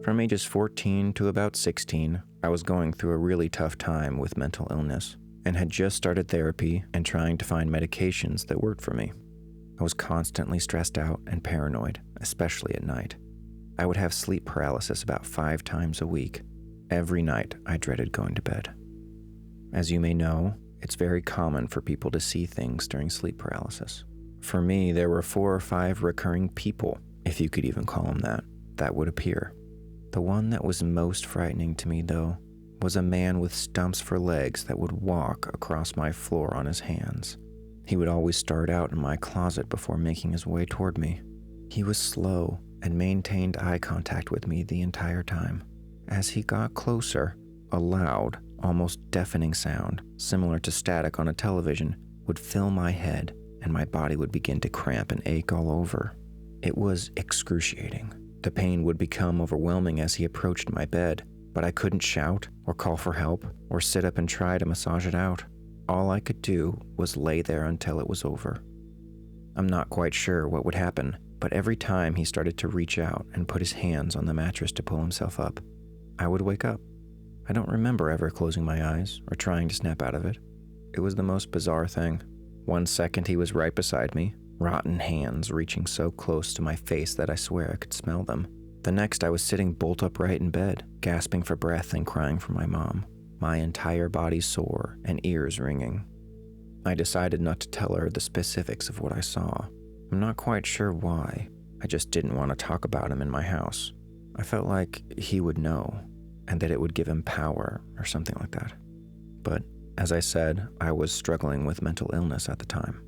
From ages 14 to about 16, I was going through a really tough time with mental illness and had just started therapy and trying to find medications that worked for me. I was constantly stressed out and paranoid, especially at night. I would have sleep paralysis about 5 times a week. Every night, I dreaded going to bed. As you may know, it's very common for people to see things during sleep paralysis. For me, there were 4 or 5 recurring people, if you could even call them that would appear. The one that was most frightening to me, though, was a man with stumps for legs that would walk across my floor on his hands. He would always start out in my closet before making his way toward me. He was slow and maintained eye contact with me the entire time. As he got closer, a loud, almost deafening sound, similar to static on a television, would fill my head and my body would begin to cramp and ache all over. It was excruciating. The pain would become overwhelming as he approached my bed, but I couldn't shout or call for help or sit up and try to massage it out. All I could do was lay there until it was over. I'm not quite sure what would happen, but every time he started to reach out and put his hands on the mattress to pull himself up, I would wake up. I don't remember ever closing my eyes or trying to snap out of it. It was the most bizarre thing. 1 second he was right beside me, rotten hands reaching so close to my face that I swear I could smell them. The next I was sitting bolt upright in bed, gasping for breath and crying for my mom, my entire body sore and ears ringing. I decided not to tell her the specifics of what I saw. I'm not quite sure why. I just didn't want to talk about him in my house. I felt like he would know, and that it would give him power or something like that. But as I said, I was struggling with mental illness at the time.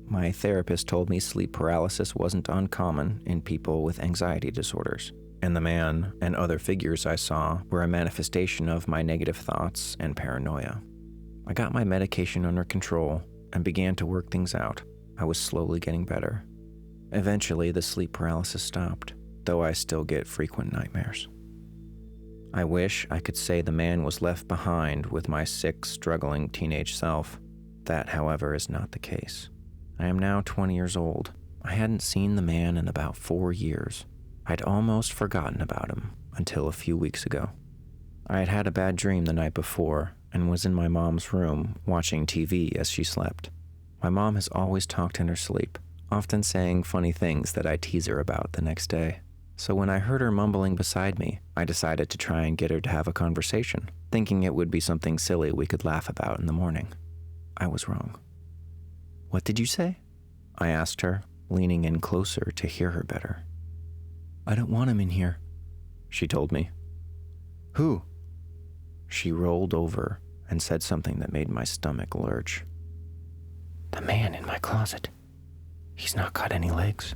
My therapist told me sleep paralysis wasn't uncommon in people with anxiety disorders, and the man and other figures I saw were a manifestation of my negative thoughts and paranoia. I got my medication under control and began to work things out. I was slowly getting better. Eventually, the sleep paralysis stopped, though I still get frequent nightmares. I wish I could say the man was left behind with my sick, struggling teenage self. That, however, is not the case. I am now 20 years old. I hadn't seen the man in about 4 years. I'd almost forgotten about him until a few weeks ago. I had had a bad dream the night before and was in my mom's room watching TV as she slept. My mom has always talked in her sleep, often saying funny things that I tease her about the next day. So when I heard her mumbling beside me, I decided to try and get her to have a conversation, thinking it would be something silly we could laugh about in the morning. I was wrong. "What did you say?" I asked her, leaning in closer to hear her better. "I don't want him in here," she told me. "Who?" She rolled over and said something that made my stomach lurch. "The man in my closet. He's not got any legs."